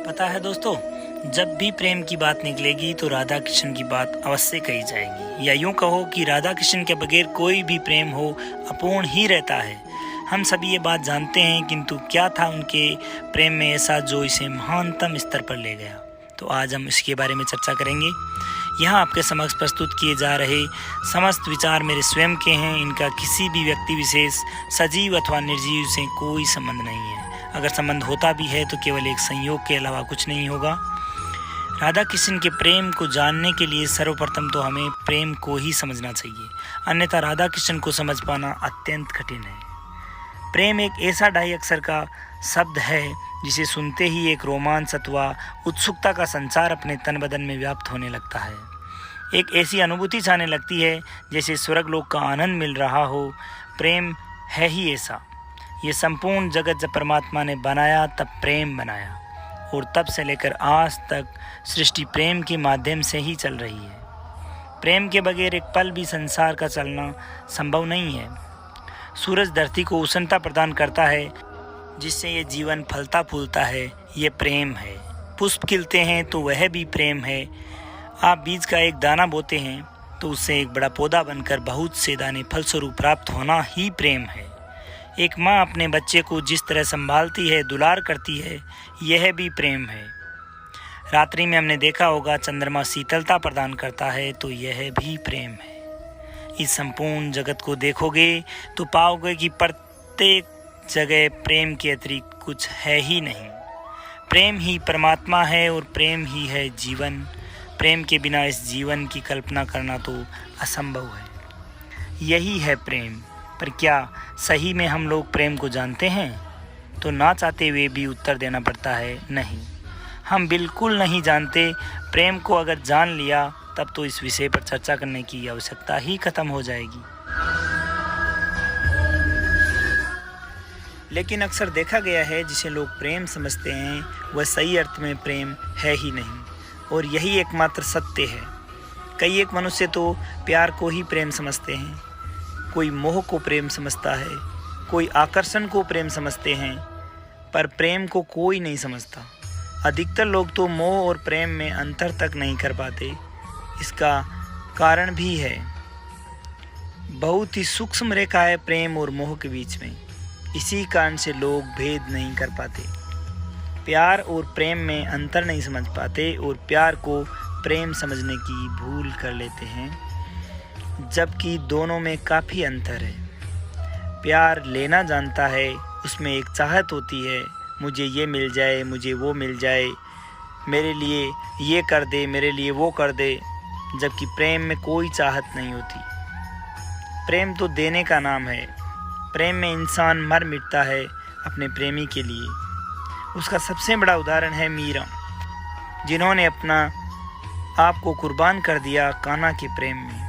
पता है दोस्तों, जब भी प्रेम की बात निकलेगी तो राधा कृष्ण की बात अवश्य कही जाएगी, या यूं कहो कि राधा कृष्ण के बगैर कोई भी प्रेम हो अपूर्ण ही रहता है। हम सभी ये बात जानते हैं, किंतु क्या था उनके प्रेम में ऐसा जो इसे महानतम स्तर पर ले गया। तो आज हम इसके बारे में चर्चा करेंगे। यहाँ आपके समक्ष प्रस्तुत किए जा रहे समस्त विचार मेरे स्वयं के हैं। इनका किसी भी व्यक्ति विशेष, सजीव अथवा निर्जीव से कोई संबंध नहीं है। अगर संबंध होता भी है तो केवल एक संयोग के अलावा कुछ नहीं होगा। राधा कृष्ण के प्रेम को जानने के लिए सर्वप्रथम तो हमें प्रेम को ही समझना चाहिए, अन्यथा राधा कृष्ण को समझ पाना अत्यंत कठिन है। प्रेम एक ऐसा ढाई अक्षर का शब्द है जिसे सुनते ही एक रोमांच अथवा उत्सुकता का संचार अपने तन बदन में व्याप्त होने लगता है। एक ऐसी अनुभूति छाने लगती है जैसे स्वर्गलोक का आनंद मिल रहा हो। प्रेम है ही ऐसा। ये संपूर्ण जगत जब परमात्मा ने बनाया तब प्रेम बनाया, और तब से लेकर आज तक सृष्टि प्रेम के माध्यम से ही चल रही है। प्रेम के बगैर एक पल भी संसार का चलना संभव नहीं है। सूरज धरती को उष्णता प्रदान करता है, जिससे ये जीवन फलता फूलता है, ये प्रेम है। पुष्प खिलते हैं तो वह भी प्रेम है। आप बीज का एक दाना बोते हैं तो उससे एक बड़ा पौधा बनकर बहुत से दाने फलस्वरूप प्राप्त होना ही प्रेम है। एक माँ अपने बच्चे को जिस तरह संभालती है, दुलार करती है, यह भी प्रेम है। रात्रि में हमने देखा होगा चंद्रमा शीतलता प्रदान करता है, तो यह भी प्रेम है। इस संपूर्ण जगत को देखोगे तो पाओगे कि प्रत्येक जगह प्रेम के अतिरिक्त कुछ है ही नहीं। प्रेम ही परमात्मा है और प्रेम ही है जीवन। प्रेम के बिना इस जीवन की कल्पना करना तो असंभव है। यही है प्रेम। पर क्या सही में हम लोग प्रेम को जानते हैं? तो ना चाहते हुए भी उत्तर देना पड़ता है, नहीं, हम बिल्कुल नहीं जानते। प्रेम को अगर जान लिया तब तो इस विषय पर चर्चा करने की आवश्यकता ही खत्म हो जाएगी। लेकिन अक्सर देखा गया है जिसे लोग प्रेम समझते हैं वह सही अर्थ में प्रेम है ही नहीं, और यही एकमात्र सत्य है। कई एक मनुष्य तो प्यार को ही प्रेम समझते हैं, कोई मोह को प्रेम समझता है, कोई आकर्षण को प्रेम समझते हैं, पर प्रेम को कोई नहीं समझता। अधिकतर लोग तो मोह और प्रेम में अंतर तक नहीं कर पाते। इसका कारण भी है, बहुत ही सूक्ष्म रेखा है प्रेम और मोह के बीच में। इसी कारण से लोग भेद नहीं कर पाते, प्यार और प्रेम में अंतर नहीं समझ पाते, और प्यार को प्रेम समझने की भूल कर लेते हैं, जबकि दोनों में काफ़ी अंतर है। प्यार लेना जानता है, उसमें एक चाहत होती है, मुझे ये मिल जाए, मुझे वो मिल जाए, मेरे लिए ये कर दे, मेरे लिए वो कर दे, जबकि प्रेम में कोई चाहत नहीं होती। प्रेम तो देने का नाम है। प्रेम में इंसान मर मिटता है अपने प्रेमी के लिए। उसका सबसे बड़ा उदाहरण है मीरा, जिन्होंने अपना आप को कुर्बान कर दिया कान्हा के प्रेम में।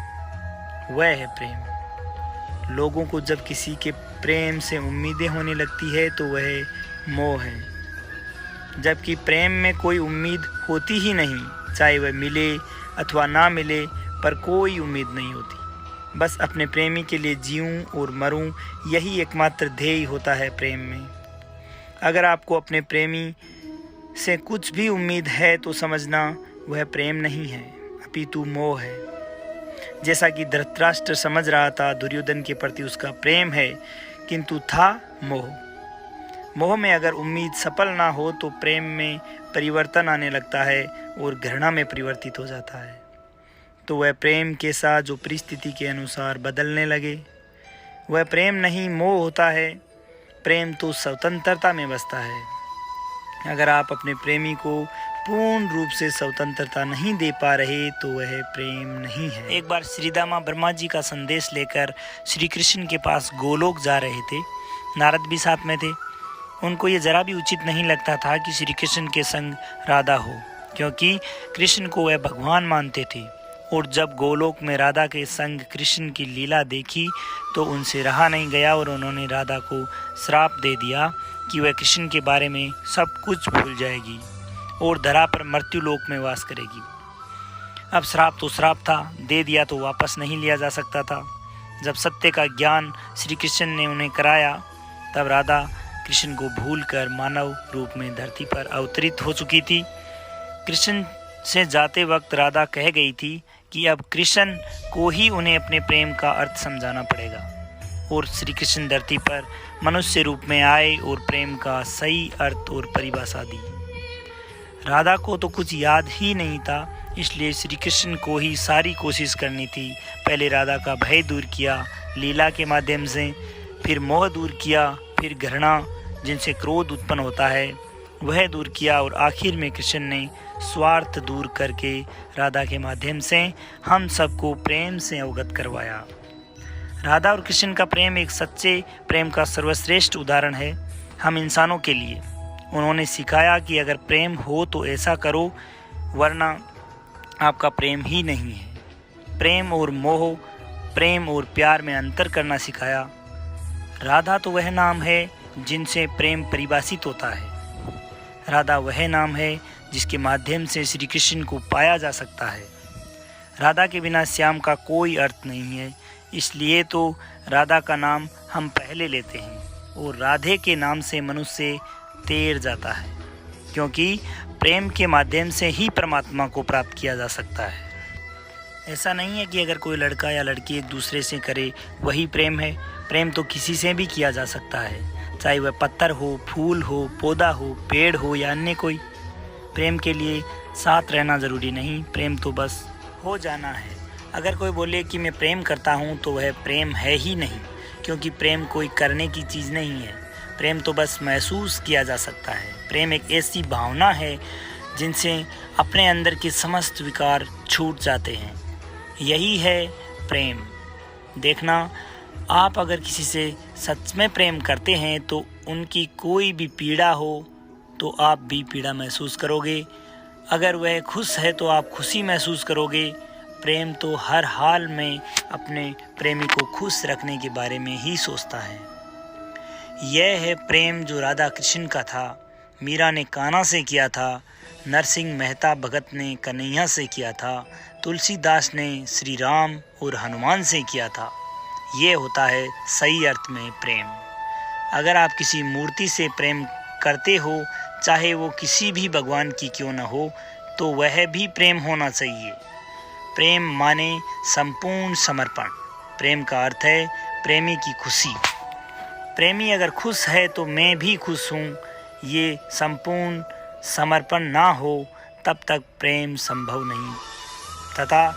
वह है प्रेम। लोगों को जब किसी के प्रेम से उम्मीदें होने लगती है तो वह मोह है, जबकि प्रेम में कोई उम्मीद होती ही नहीं। चाहे वह मिले अथवा ना मिले, पर कोई उम्मीद नहीं होती। बस अपने प्रेमी के लिए जीऊं और मरूं, यही एकमात्र ध्येय होता है प्रेम में। अगर आपको अपने प्रेमी से कुछ भी उम्मीद है तो समझना वह प्रेम नहीं है, अपितु मोह है। जैसा कि धृतराष्ट्र समझ रहा था दुर्योधन के प्रति उसका प्रेम है, किंतु था मोह। मोह में अगर उम्मीद सफल ना हो तो प्रेम में परिवर्तन आने लगता है और घृणा में परिवर्तित हो जाता है। तो वह प्रेम के साथ जो परिस्थिति के अनुसार बदलने लगे, वह प्रेम नहीं मोह होता है। प्रेम तो स्वतंत्रता में बसता है। अगर आप अपने प्रेमी को पूर्ण रूप से स्वतंत्रता नहीं दे पा रहे तो वह प्रेम नहीं है। एक बार श्रीदामा ब्रह्मा जी का संदेश लेकर श्री कृष्ण के पास गोलोक जा रहे थे। नारद भी साथ में थे। उनको ये जरा भी उचित नहीं लगता था कि श्री कृष्ण के संग राधा हो, क्योंकि कृष्ण को वह भगवान मानते थे। और जब गोलोक में राधा के संग कृष्ण की लीला देखी तो उनसे रहा नहीं गया, और उन्होंने राधा को श्राप दे दिया कि वह कृष्ण के बारे में सब कुछ भूल जाएगी और धरा पर मृत्यु लोक में वास करेगी। अब श्राप तो श्राप था, दे दिया तो वापस नहीं लिया जा सकता था। जब सत्य का ज्ञान श्री कृष्ण ने उन्हें कराया, तब राधा कृष्ण को भूलकर मानव रूप में धरती पर अवतरित हो चुकी थी। कृष्ण से जाते वक्त राधा कह गई थी कि अब कृष्ण को ही उन्हें अपने प्रेम का अर्थ समझाना पड़ेगा, और श्री कृष्ण धरती पर मनुष्य रूप में आए और प्रेम का सही अर्थ और परिभाषा दी। राधा को तो कुछ याद ही नहीं था, इसलिए श्री कृष्ण को ही सारी कोशिश करनी थी। पहले राधा का भय दूर किया लीला के माध्यम से, फिर मोह दूर किया, फिर घृणा जिनसे क्रोध उत्पन्न होता है वह दूर किया, और आखिर में कृष्ण ने स्वार्थ दूर करके राधा के माध्यम से हम सबको प्रेम से अवगत करवाया। राधा और कृष्ण का प्रेम एक सच्चे प्रेम का सर्वश्रेष्ठ उदाहरण है हम इंसानों के लिए। उन्होंने सिखाया कि अगर प्रेम हो तो ऐसा करो, वरना आपका प्रेम ही नहीं है। प्रेम और मोह, प्रेम और प्यार में अंतर करना सिखाया। राधा तो वह नाम है जिनसे प्रेम परिभाषित होता है। राधा वह नाम है जिसके माध्यम से श्री कृष्ण को पाया जा सकता है। राधा के बिना श्याम का कोई अर्थ नहीं है, इसलिए तो राधा का नाम हम पहले लेते हैं, और राधे के नाम से मनुष्य तैर जाता है, क्योंकि प्रेम के माध्यम से ही परमात्मा को प्राप्त किया जा सकता है। ऐसा नहीं है कि अगर कोई लड़का या लड़की एक दूसरे से करे वही प्रेम है। प्रेम तो किसी से भी किया जा सकता है, चाहे वह पत्थर हो, फूल हो, पौधा हो, पेड़ हो या अन्य कोई। प्रेम के लिए साथ रहना ज़रूरी नहीं, प्रेम तो बस हो जाना है। अगर कोई बोले कि मैं प्रेम करता हूँ तो वह प्रेम है ही नहीं, क्योंकि प्रेम कोई करने की चीज़ नहीं है। प्रेम तो बस महसूस किया जा सकता है। प्रेम एक ऐसी भावना है जिनसे अपने अंदर के समस्त विकार छूट जाते हैं। यही है प्रेम। देखना, आप अगर किसी से सच में प्रेम करते हैं तो उनकी कोई भी पीड़ा हो तो आप भी पीड़ा महसूस करोगे। अगर वह खुश है तो आप खुशी महसूस करोगे। प्रेम तो हर हाल में अपने प्रेमी को खुश रखने के बारे में ही सोचता है। यह है प्रेम जो राधा कृष्ण का था, मीरा ने कान्हा से किया था, नरसिंह मेहता भगत ने कन्हैया से किया था, तुलसीदास ने श्री राम और हनुमान से किया था। ये होता है सही अर्थ में प्रेम। अगर आप किसी मूर्ति से प्रेम करते हो, चाहे वो किसी भी भगवान की क्यों न हो, तो वह भी प्रेम होना चाहिए। प्रेम माने संपूर्ण समर्पण। प्रेम का अर्थ है प्रेमी की खुशी। प्रेमी अगर खुश है तो मैं भी खुश हूँ, ये संपूर्ण समर्पण ना हो तब तक प्रेम संभव नहीं, तथा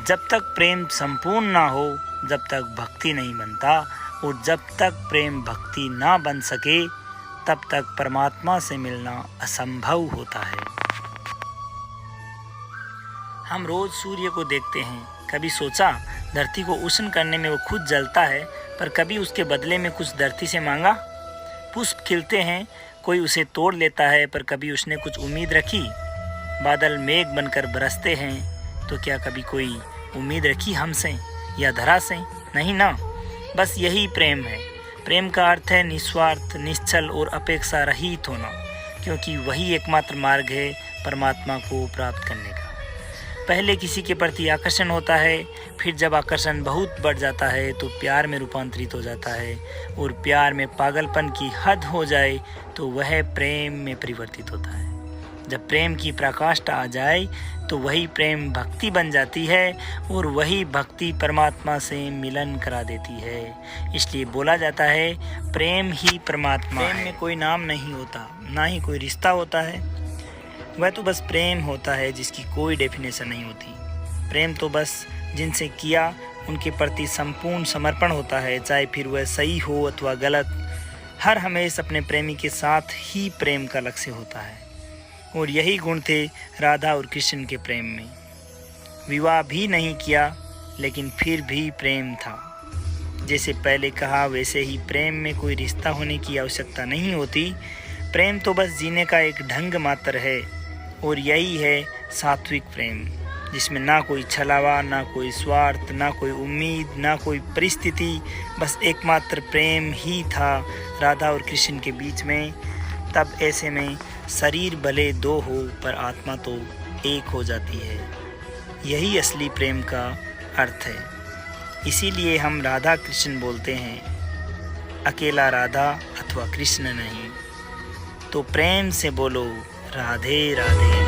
जब तक प्रेम संपूर्ण ना हो जब तक भक्ति नहीं बनता, और जब तक प्रेम भक्ति ना बन सके तब तक परमात्मा से मिलना असंभव होता है। हम रोज सूर्य को देखते हैं। कभी सोचा धरती को उष्ण करने में वो खुद जलता है, पर कभी उसके बदले में कुछ धरती से मांगा? पुष्प खिलते हैं, कोई उसे तोड़ लेता है, पर कभी उसने कुछ उम्मीद रखी? बादल मेघ बनकर बरसते हैं, तो क्या कभी कोई उम्मीद रखी हमसे या धरा से? नहीं ना। बस यही प्रेम है। प्रेम का अर्थ है निस्वार्थ, निश्चल और अपेक्षा रहित होना, क्योंकि वही एकमात्र मार्ग है परमात्मा को प्राप्त करने का। पहले किसी के प्रति आकर्षण होता है, फिर जब आकर्षण बहुत बढ़ जाता है तो प्यार में रूपांतरित हो जाता है, और प्यार में पागलपन की हद हो जाए तो वह प्रेम में परिवर्तित होता है। जब प्रेम की पराकाष्ठा आ जाए तो वही प्रेम भक्ति बन जाती है, और वही भक्ति परमात्मा से मिलन करा देती है। इसलिए बोला जाता है प्रेम ही परमात्मा है। प्रेम में कोई नाम नहीं होता, ना ही कोई रिश्ता होता है। वह तो बस प्रेम होता है जिसकी कोई डेफिनेशन नहीं होती। प्रेम तो बस जिनसे किया उनके प्रति संपूर्ण समर्पण होता है, चाहे फिर वह सही हो अथवा गलत। हर हमेशा अपने प्रेमी के साथ ही प्रेम का लक्ष्य होता है, और यही गुण थे राधा और कृष्ण के प्रेम में। विवाह भी नहीं किया, लेकिन फिर भी प्रेम था। जैसे पहले कहा, वैसे ही प्रेम में कोई रिश्ता होने की आवश्यकता नहीं होती। प्रेम तो बस जीने का एक ढंग मात्र है, और यही है सात्विक प्रेम, जिसमें ना कोई छलावा, ना कोई स्वार्थ, ना कोई उम्मीद, ना कोई परिस्थिति, बस एकमात्र प्रेम ही था राधा और कृष्ण के बीच में। तब ऐसे में शरीर भले दो हो पर आत्मा तो एक हो जाती है। यही असली प्रेम का अर्थ है। इसीलिए हम राधा कृष्ण बोलते हैं। अकेला राधा अथवा कृष्ण नहीं। तो प्रेम से बोलो राधे राधे।